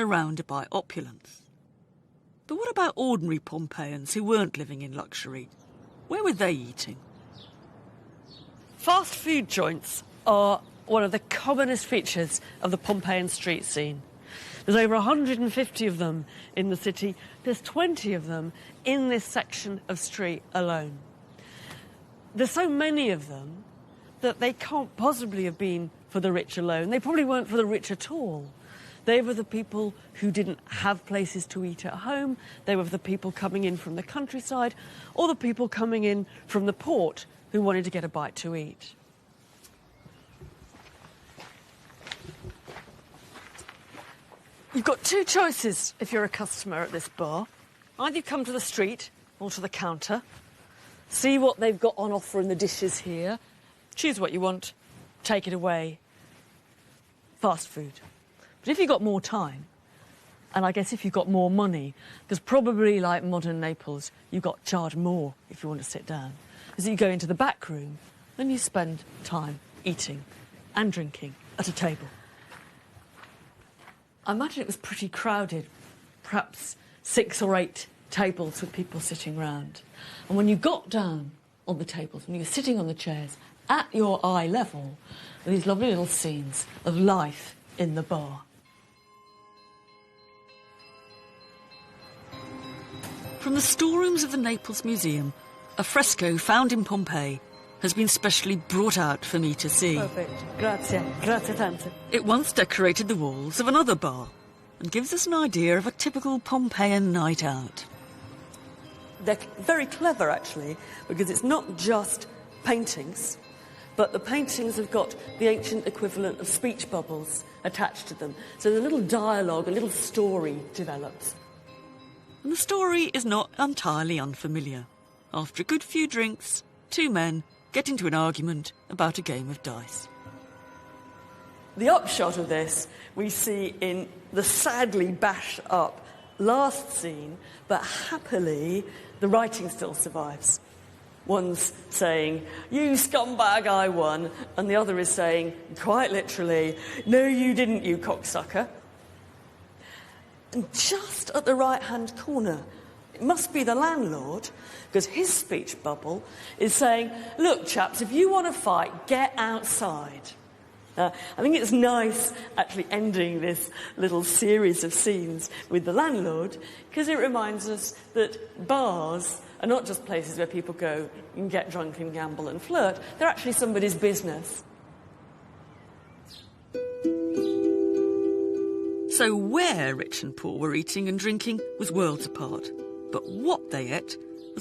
surrounded by opulence. But what about ordinary Pompeians who weren't living in luxury? Where were they eating? Fast food joints are one of the commonest features of the Pompeian street scene. There's over 150 of them in the city. There's 20 of them in this section of street alone. There's so many of them that they can't possibly have been for the rich alone. They probably weren't for the rich at all. They were the people who didn't have places to eat at home. They were the people coming in from the countryside, or the people coming in from the port who wanted to get a bite to eat. You've got two choices if you're a customer at this bar. Either you come to the street or to the counter, see what they've got on offer in the dishes here, choose what you want, take it away. Fast food. But if you've got more time, and I guess if you've got more money, because probably like modern Naples, you've got to charge more if you want to sit down, is that you go into the back room and you spend time eating and drinking at a table. I imagine it was pretty crowded, perhaps 6 or 8 tables with people sitting round. And when you got down on the tables, when you were sitting on the chairs at your eye level, were these lovely little scenes of life in the bar. From the storerooms of the Naples Museum, a fresco found in Pompeii has been specially brought out for me to see. Perfect. Grazie. Grazie tante. It once decorated the walls of another bar and gives us an idea of a typical Pompeian night out. They're very clever, actually, because it's not just paintings, but the paintings have got the ancient equivalent of speech bubbles attached to them. So the little dialogue, a little story develops. And the story is not entirely unfamiliar. After a good few drinks, 2 men get into an argument about a game of dice. The upshot of this we see in the sadly bashed up last scene, but happily the writing still survives. One's saying, "You scumbag, I won," and the other is saying, quite literally, "No, you didn't, you cocksucker." And just at the right-hand corner, it must be the landlord, because his speech bubble is saying, "Look, chaps, if you want to fight, get outside." I think it's nice actually ending this little series of scenes with the landlord, because it reminds us that bars are not just places where people go and get drunk and gamble and flirt. They're actually somebody's business. So where rich and poor were eating and drinking was worlds apart. But what they ate